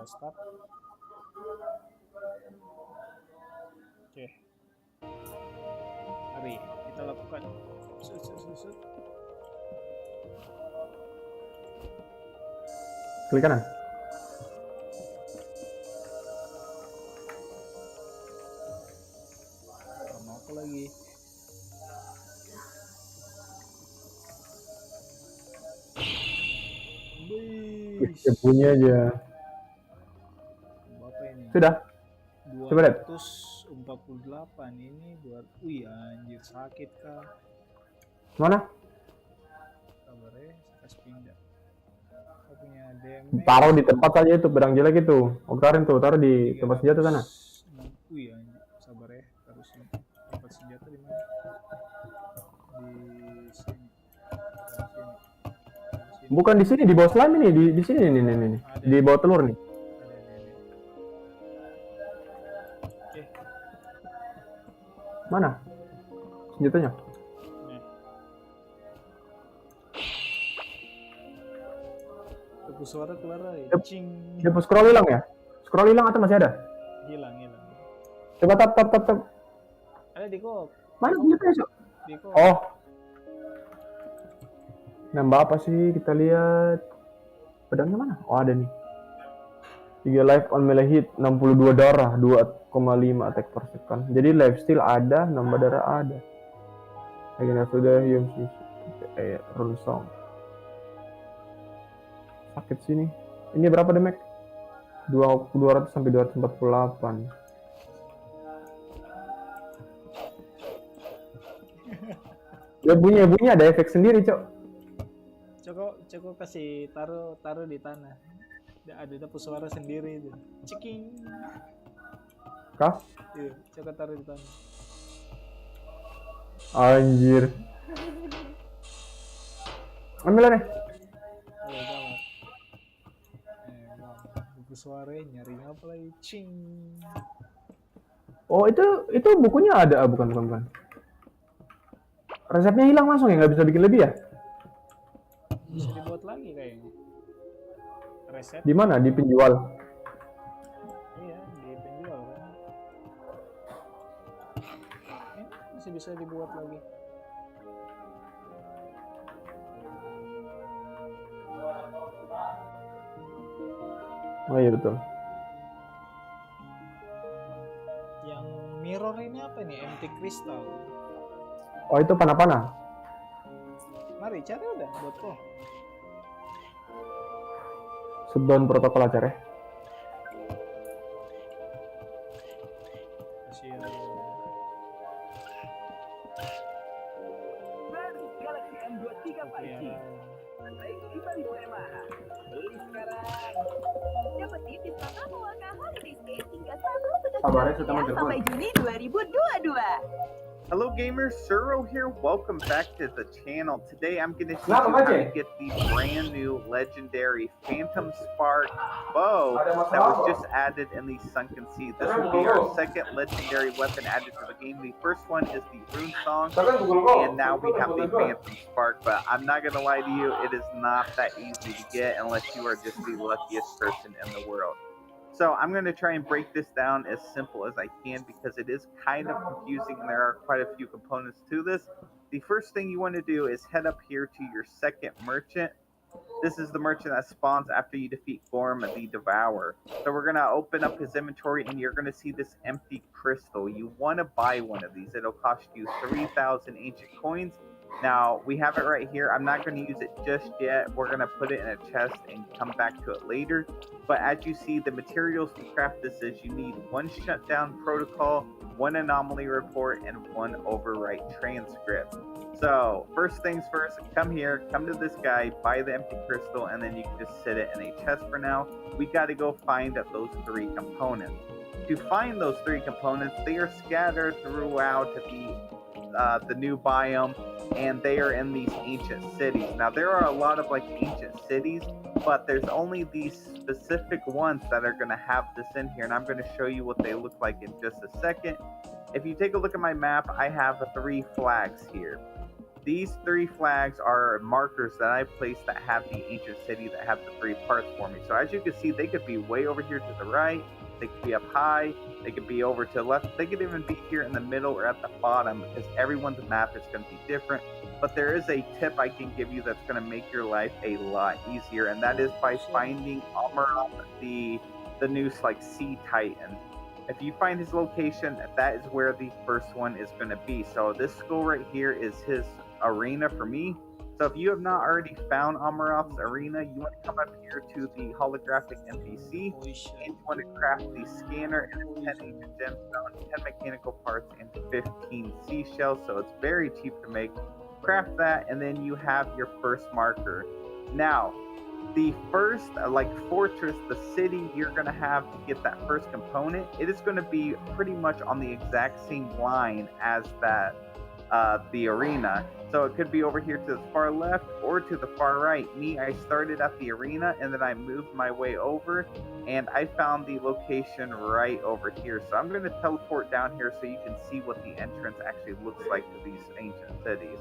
start. Oke, mari kita lakukan. Set, set, set, set. Klik kanan. Sama apa lagi? Ya, bunyi aja. Berapa ini? Sudah. Coba lihat. 248 ini buat. Wih anjir, sakit kah? Mana? Sabar ya, saya kasih pindah. Kau punya damage. Taruh di tempat saja itu pedang jelek itu. Ogarin tuh, taruh di tempat senjata sana. Wih anjir, sabar ya, taruh sini. Tempat senjata di mana? Di sini. Bukan di sini, di bawah slime ini, di sini nih. Di bawah telur nih. Oke. Mana? Senjatanya? Nih. Tepuk suara keluar aja. Cing. Dia scroll hilang ya? Scroll hilang atau masih ada? Hilang. Coba tap. Ada di kop. Mana senjatanya, Cok? Di kop. Oh. Nambah apa sih? Kita lihat. Pedangnya mana? Oh, ada nih. 3 life on melee hit, 62 darah, 2,5 attack per second. Jadi lifesteal ada, nambah darah ada. Akhirnya sudah rune song. Sakit sini. Ini berapa damage? 200 sampai 248. Ya bunyi ada efek sendiri, Cok. Coko kasih taruh di tanah. Ada dapur suara sendiri itu. Ceking. Kah? Iya, Coko taruh di tanah. Anjir. Ambil nih. Ayo gawat. Dapur suara nyari apa lagi? Cing. Oh, itu bukunya ada, bukan. Resepnya hilang langsung ya, nggak bisa bikin lebih ya? Bisa dibuat lagi kayaknya. Resep. Di mana? Di penjual. Iya, di penjual kan. Masih bisa dibuat lagi. Oh iya betul. Yang mirror ini apa nih? Empty crystal. Oh itu panah-panah. Mari cari udah buat kok. Shutdown protokol acara. Hasil Baru Galaxy M23 5G. Baterai 5.000 mAh. Beli sekarang. Dapetin diskon tamu Waka Holiday Sale hingga 1 Sabarnya setengah ya, sampai Juni 2022. Hello gamers, Suro here. Welcome back to the channel. Today I'm going to teach you how to get the brand new legendary Phantom Spark bow that was just added in the Sunken Sea. This will be our second legendary weapon added to the game. The first one is the Rune Song, and now we have the Phantom Spark, but I'm not going to lie to you, it is not that easy to get unless you are just the luckiest person in the world. So I'm going to try and break this down as simple as I can because it is kind of confusing and there are quite a few components to this. The first thing you want to do is head up here to your second merchant. This is the merchant that spawns after you defeat Gorm the Devourer. So we're going to open up his inventory and you're going to see this empty crystal. You want to buy one of these. It'll cost you 3,000 ancient coins. Now, we have it right here. I'm not going to use it just yet. We're going to put it in a chest and come back to it later. But as you see, the materials to craft this is you need 1 shutdown protocol, 1 anomaly report, and 1 overwrite transcript. So, first things first, come here, come to this guy, buy the empty crystal, and then you can just sit it in a chest for now. We got to go find those 3 components. To find those 3 components, they are scattered throughout the new biome, and they are in these ancient cities. Now there are a lot of ancient cities, but there's only these specific ones that are going to have this in here, and I'm going to show you what they look like in just a second. If you take a look at my map, I have 3 flags here. these 3 flags are markers that I placed that have the ancient city that have the 3 parts for me. So as you can see, they could be way over here to the right, they could be up high, they could be over to the left, they could even be here in the middle or at the bottom, because everyone's map is going to be different. But there is a tip I can give you that's going to make your life a lot easier, and that is by finding Amaranth, the new like sea titan. If you find his location, that is where the first one is going to be. So this skull right here is his arena for me. So if you have not already found Amaranth's arena, you want to come up here to the holographic NPC, and you want to craft the scanner and 10 ancient gemstones, 10 mechanical parts, and 15 seashells. So it's very cheap to make. Craft that, and then you have your first marker. Now, the first fortress, the city you're going to have to get that first component, it is going to be pretty much on the exact same line as that the arena. So it could be over here to the far left or to the far right. Me, I started at the arena and then I moved my way over and I found the location right over here. So I'm going to teleport down here so you can see what the entrance actually looks like to these ancient cities.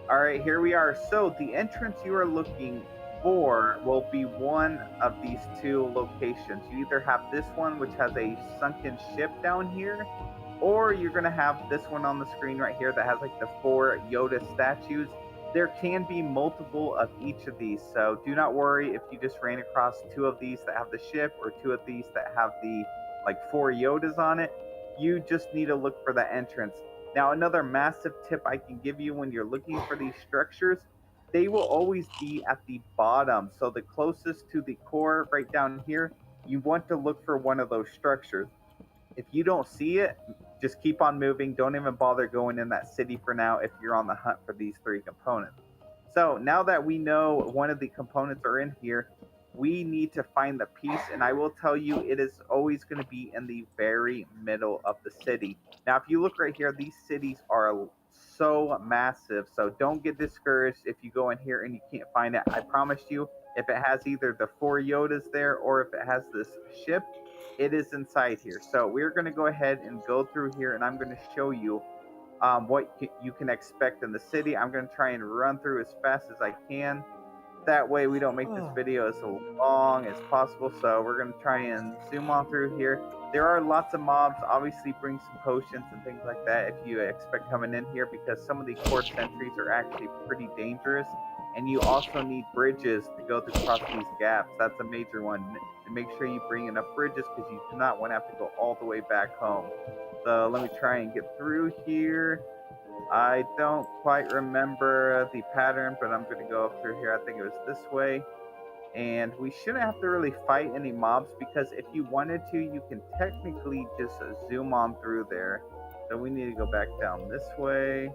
All right, here we are. So the entrance you are looking for will be one of these 2 locations. You either have this one, which has a sunken ship down here, or you're going to have this one on the screen right here that has like the 4 Yoda statues. There can be multiple of each of these, so do not worry if you just ran across 2 of these that have the ship or 2 of these that have the 4 Yodas on it. You just need to look for the entrance. Now, another massive tip I can give you when you're looking for these structures, they will always be at the bottom. So the closest to the core right down here, you want to look for one of those structures. If you don't see it, just keep on moving. Don't even bother going in that city for now if you're on the hunt for these 3 components. So now that we know one of the components are in here, we need to find the piece, and I will tell you it is always going to be in the very middle of the city. Now, if you look right here, these cities are so massive, so don't get discouraged if you go in here and you can't find it. I promise you, if it has either the 4 Yodas there or if it has this ship, it is inside here. So we're going to go ahead and go through here, and I'm going to show you what you can expect in the city. I'm going to try and run through as fast as I can. That way we don't make this video as long as possible. So we're going to try and zoom on through here. There are lots of mobs. Obviously bring some potions and things like that if you expect coming in here, because some of the core sentries are actually pretty dangerous. And you also need bridges to go across these gaps. That's a major one. To make sure you bring enough bridges, because you do not want to have to go all the way back home. So let me try and get through here. I don't quite remember the pattern, but I'm going to go up through here. I think it was this way. And we shouldn't have to really fight any mobs, because if you wanted to, you can technically just zoom on through there. So we need to go back down this way.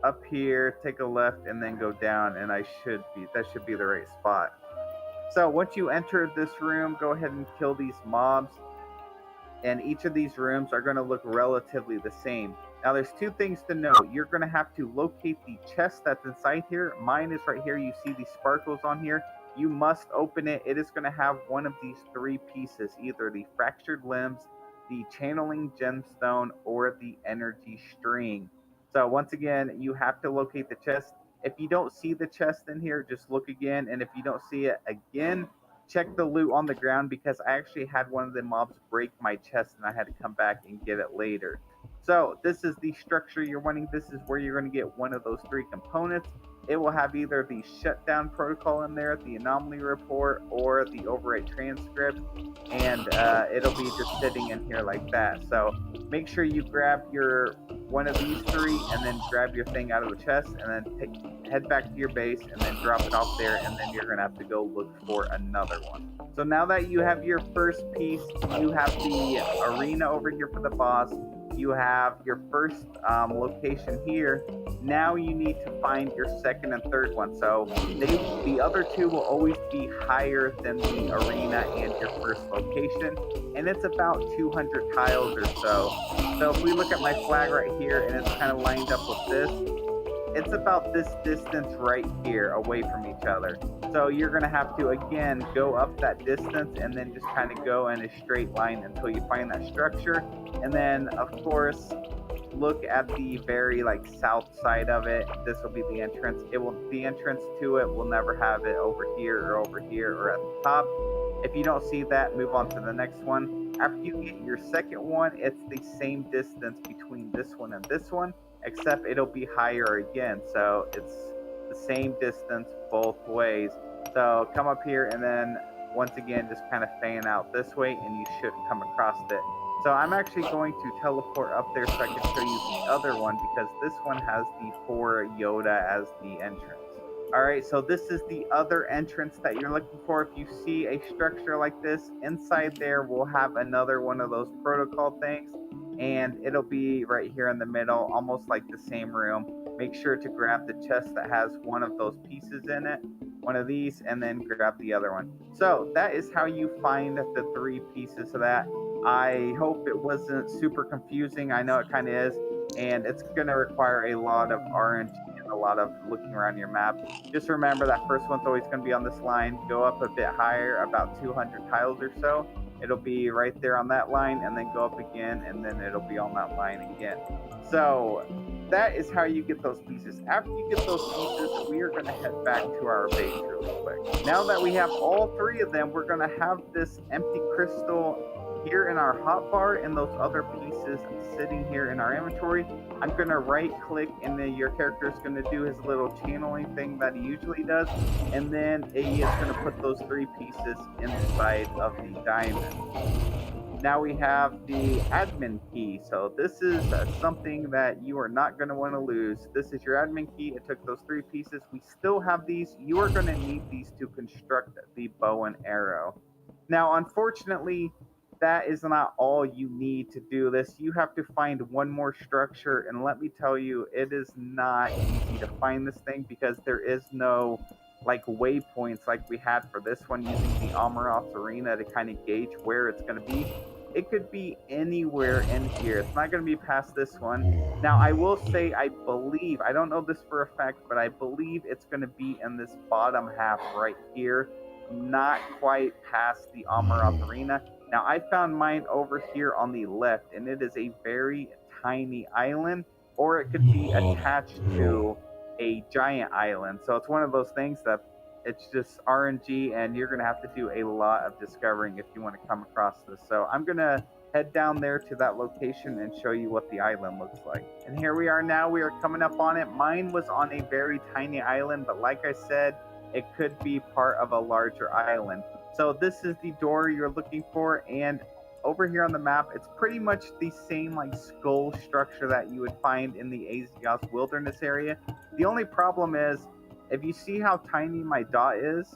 Up here, take a left, and then go down, and that should be the right spot. So once you enter this room, go ahead and kill these mobs. And each of these rooms are going to look relatively the same. Now, there's 2 things to note. You're going to have to locate the chest that's inside here. Mine is right here. You see these sparkles on here. You must open it. It is going to have one of these 3 pieces, either the fractured limbs, the channeling gemstone, or the energy string. So once again, you have to locate the chest. If you don't see the chest in here, just look again. And if you don't see it again, check the loot on the ground, because I actually had one of the mobs break my chest and I had to come back and get it later. So this is the structure you're wanting. This is where you're going to get one of those 3 components. It will have either the shutdown protocol in there, the anomaly report, or the overwrite transcript, and it'll be just sitting in here like that. So make sure you grab one of these 3 and then grab your thing out of the chest, and then head back to your base and then drop it off there, and then you're going to have to go look for another one. So now that you have your first piece, you have the arena over here for the boss, you have your first location here. Now you need to find your second and third one. So the other 2 will always be higher than the arena and your first location, and it's about 200 tiles or so. So if we look at my flag right here, and it's kind of lined up with this, it's about this distance right here away from each other. So you're going to have to, again, go up that distance and then just kind of go in a straight line until you find that structure. And then, of course, look at the very like south side of it. This will be the entrance. The entrance to it will never have it over here or over here or at the top. If you don't see that, move on to the next one. After you get your second one, it's the same distance between this one and this one, except it'll be higher again. So it's the same distance both ways. So come up here and then once again just kind of fan out this way and you should come across it. So I'm actually going to teleport up there so I can show you the other one because this one has the 4 Yoda as the entrance. Alright, so this is the other entrance that you're looking for. If you see a structure like this, inside there we'll have another one of those protocol things, and it'll be right here in the middle, almost like the same room. Make sure to grab the chest that has one of those pieces in it, one of these, and then grab the other one. So that is how you find the 3 pieces of that. I hope it wasn't super confusing. I know it kind of is, and it's going to require a lot of RNG and a lot of looking around your map. Just remember that first one's always going to be on this line. Go up a bit higher, about 200 tiles or so. It'll be right there on that line, and then go up again, and then it'll be on that line again. So that is how you get those pieces. After you get those pieces, we are going to head back to our base really quick. Now that we have all 3 of them, we're going to have this empty crystal here in our hotbar and those other pieces sitting here in our inventory. I'm going to right click and then your character is going to do his little channeling thing that he usually does, and then he is going to put those 3 pieces inside of the diamond. Now we have the admin key. So this is something that you are not going to want to lose. This is your admin key. It took those 3 pieces. We still have these. You are going to need these to construct the bow and arrow. Now, unfortunately, that is not all you need to do this. You have to find one more structure, and let me tell you, it is not easy to find this thing because there is no like waypoints like we had for this one using the Amaroth's Arena to kind of gauge where it's going to be. It could be anywhere in here. It's not going to be past this one. Now, I will say, I believe, I don't know this for a fact, but I believe it's going to be in this bottom half right here, not quite past the Amaroth Arena. Now, I found mine over here on the left, and it is a very tiny island, or it could be attached to a giant island. So it's one of those things that it's just RNG, and you're going to have to do a lot of discovering if you want to come across this. So I'm going to head down there to that location and show you what the island looks like. And here we are now. We are coming up on it. Mine was on a very tiny island, but like I said, it could be part of a larger island. So this is the door you're looking for, and over here on the map, it's pretty much the same like skull structure that you would find in the Azios Wilderness area. The only problem is, if you see how tiny my dot is,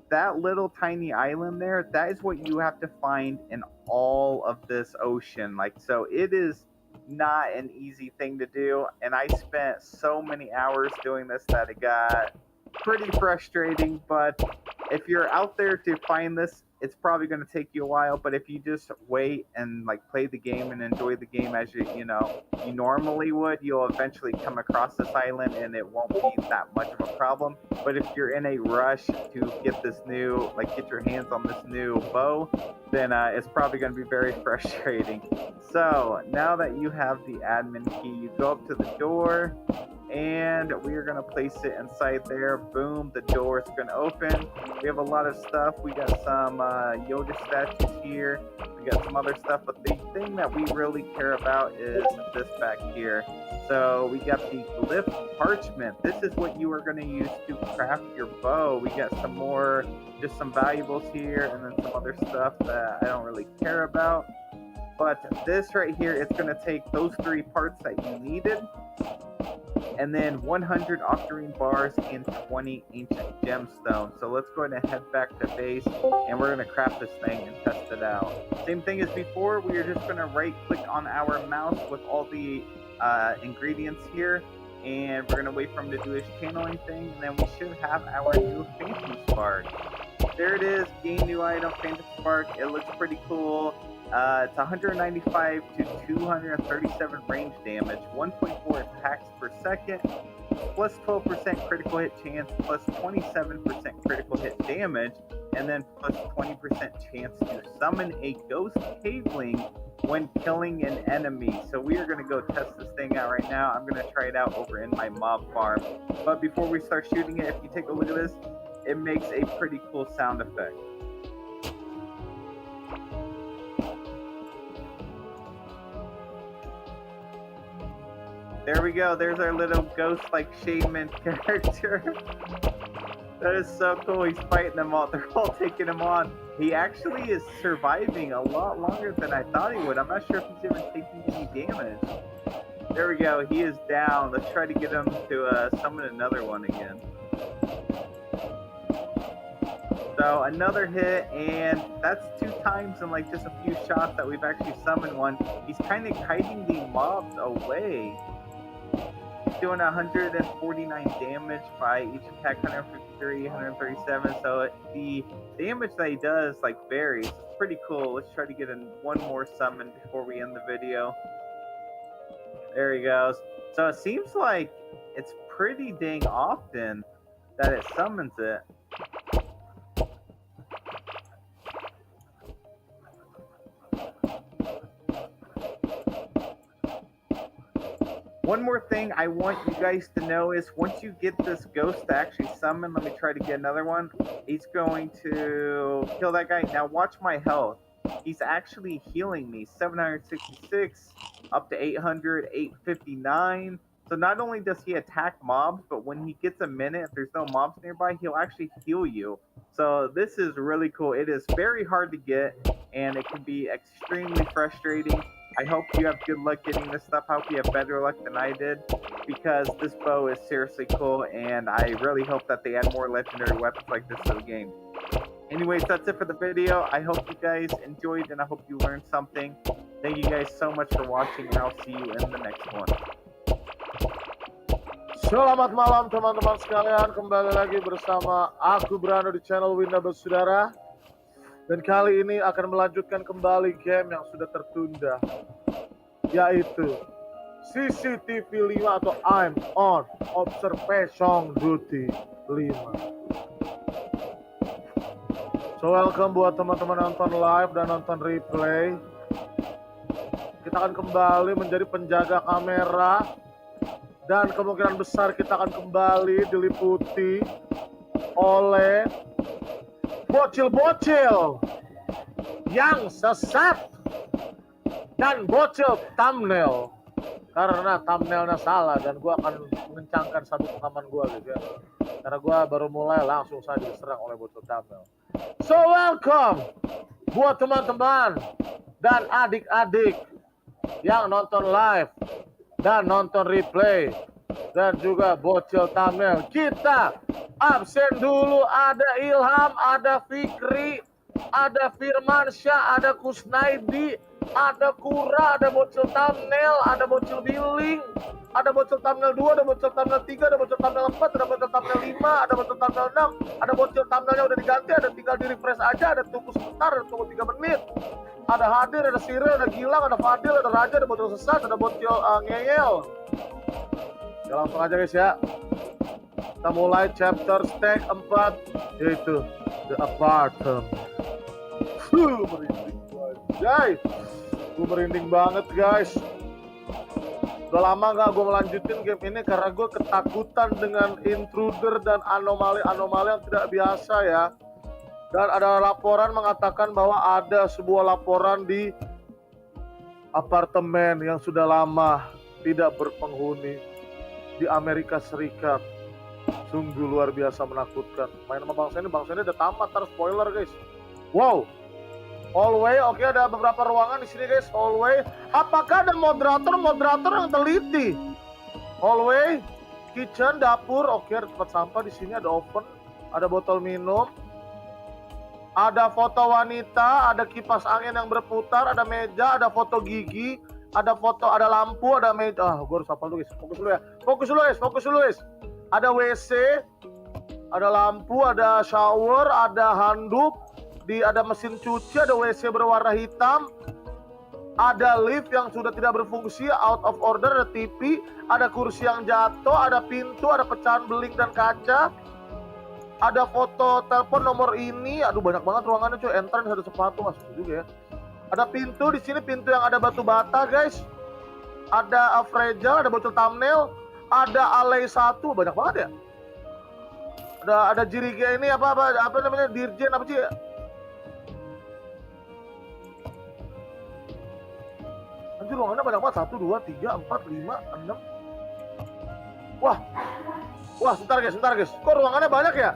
that little tiny island there, that is what you have to find in all of this ocean. Like, so it is not an easy thing to do, and I spent so many hours doing this that it got pretty frustrating. But if you're out there to find this, it's probably going to take you a while. But if you just wait and like play the game and enjoy the game as you normally would, you'll eventually come across this island and it won't be that much of a problem. But if you're in a rush to get this new, like get your hands on this new bow, then it's probably going to be very frustrating. So now that you have the admin key, you go up to the door, and we are going to place it inside there. Boom, the door is going to open. We have a lot of stuff. We got some Yoda statues here. We got some other stuff, but the thing that we really care about is this back here. So we got the glyph parchment. This is what you are going to use to craft your bow. We got some more, just some valuables here, and then some other stuff that I don't really care about. But this right here, it's going to take those 3 parts that you needed, and then 100 octarine bars and 20 ancient gemstones. So let's go ahead and head back to base, and we're going to craft this thing and test it out. Same thing as before, we are just going to right click on our mouse with all the ingredients here, and we're going to wait for him to do his channeling thing, and then we should have our new Phantom Spark. There it is, gain new item, Phantom Spark. It looks pretty cool. It's 195 to 237 range damage, 1.4 attacks per second, plus 12% critical hit chance, plus 27% critical hit damage, and then plus 20% chance to summon a ghost caveling when killing an enemy. So we are going to go test this thing out right now. I'm going to try it out over in my mob farm. But before we start shooting it, if you take a look at this, it makes a pretty cool sound effect. There we go. There's our little ghost-like shaman character. That is so cool. He's fighting them all. They're all taking him on. He actually is surviving a lot longer than I thought he would. I'm not sure if he's even taking any damage. There we go. He is down. Let's try to get him to summon another one again. So another hit, and that's 2 times in like just a few shots that we've actually summoned one. He's kind of kiting the mobs away. He's doing 149 damage by each attack, 153, 137. So the damage that he does like varies. It's pretty cool. Let's try to get in one more summon before we end the video. There he goes. So it seems like it's pretty dang often that it summons it. One more thing I want you guys to know is once you get this ghost to actually summon, let me try to get another one. He's going to kill that guy. Now watch my health. He's actually healing me. 766 up to 800, 859. So not only does he attack mobs, but when he gets a minute, if there's no mobs nearby, he'll actually heal you. So this is really cool. It is very hard to get, and it can be extremely frustrating. I hope you have good luck getting this stuff. I hope you have better luck than I did, because this bow is seriously cool, and I really hope that they add more legendary weapons like this to the game. Anyways, that's it for the video. I hope you guys enjoyed, and I hope you learned something. Thank you guys so much for watching, and I'll see you in the next one. Selamat malam teman-teman sekalian, kembali lagi bersama aku Brando di channel Winda Bersaudara. Dan kali ini akan melanjutkan kembali game yang sudah tertunda, yaitu CCTV 5 atau I'm on Observation Duty 5. So welcome buat teman-teman nonton live dan nonton replay. Kita akan kembali menjadi penjaga kamera, dan kemungkinan besar kita akan kembali diliputi oleh bocil-bocil yang sesat dan bocil thumbnail, karena thumbnailnya salah dan gue akan mengencangkan sabuk pengaman gue gitu ya, karena gue baru mulai langsung saja diserang oleh bocil thumbnail. So welcome buat teman-teman dan adik-adik yang nonton live dan nonton replay dan juga bocil thumbnail. Kita absen dulu, ada Ilham, ada Fikri, ada Firmansyah, ada Kusnaidi, ada Kura, ada bocil thumbnail, ada bocil billing, ada bocil thumbnail 2, ada bocil thumbnail 3, ada bocil thumbnail 4, ada bocil thumbnail 5, ada bocil thumbnail 6, ada bocil thumbnailnya udah diganti, ada tinggal di refresh aja, ada tunggu sebentar, ada tunggu 3 menit. Ada Hadir, ada Cyril, ada Gilang, ada Fadil, ada Raja, ada bocil sesat, ada bocil ngeyel. Ya langsung aja guys ya. Kita mulai chapter stack 4, yaitu The Apartment. Merinding guys. Gue merinding banget guys. Udah lama gak gue melanjutin game ini karena gue ketakutan dengan intruder dan anomali-anomali yang tidak biasa ya. Dan ada laporan mengatakan bahwa ada sebuah laporan di apartemen yang sudah lama tidak berpenghuni di Amerika Serikat. Sungguh luar biasa menakutkan. Main sama bangsa ini udah tamat, ntar spoiler guys. Wow. Hallway, oke, ada beberapa ruangan di sini guys. Hallway. Apakah ada moderator yang teliti? Hallway, kitchen, dapur, oke, ada tempat sampah di sini, ada oven, ada botol minum. Ada foto wanita, ada kipas angin yang berputar, ada meja, ada foto gigi, ada lampu, ada meja. Gue harus hafal dulu guys. Fokus dulu guys. Ada WC, ada lampu, ada shower, ada handuk, ada mesin cuci, ada WC berwarna hitam, Ada lift yang sudah tidak berfungsi, out of order, ada TV, ada kursi yang jatuh, ada pintu, ada pecahan beling dan kaca, ada foto telepon nomor ini. Aduh, banyak banget ruangannya cuy. Entrance ada sepatu, masuk juga ya. Ada pintu di sini, pintu yang ada batu bata guys. Ada fragile, ada botol thumbnail, ada alay 1, banyak banget ya. Ada jiriga ini apa namanya, dirjen apa sih? Anjir, ruangannya banyak banget. 1, 2, 3, 4, 5, 6. Wah, sebentar guys. Kok ruangannya banyak ya?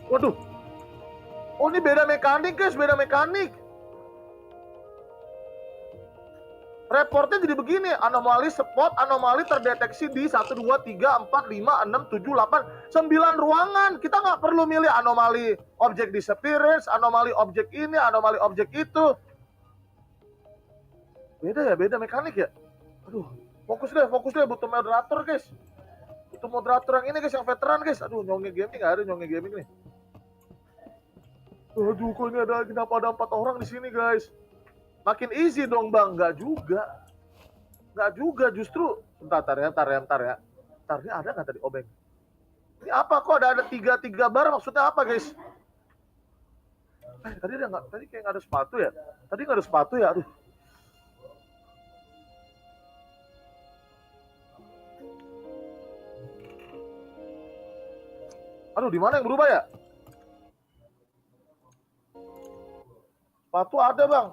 Waduh. Oh, ini beda mekanik guys, Reportnya jadi begini, anomali spot, anomali terdeteksi di 1, 2, 3, 4, 5, 6, 7, 8, 9 ruangan. Kita nggak perlu milih anomali objek disappearance, anomali objek ini, anomali objek itu. Beda mekanik ya. Aduh, fokus deh, butuh moderator guys. Butuh moderator yang ini guys, yang veteran guys. Aduh, nyonge gaming nggak ada, nyonge gaming nih. Aduh, kok ini kenapa ada 4 orang di sini guys? Makin easy dong bang, nggak juga justru. Bentar ya. Bentar, ini ada nggak tadi obeng? Ini apa kok ada 3 bar, maksudnya apa guys? Tadi kayak nggak ada sepatu ya? Tadi nggak ada sepatu ya, aduh. Aduh, di mana yang berubah ya? Sepatu ada bang.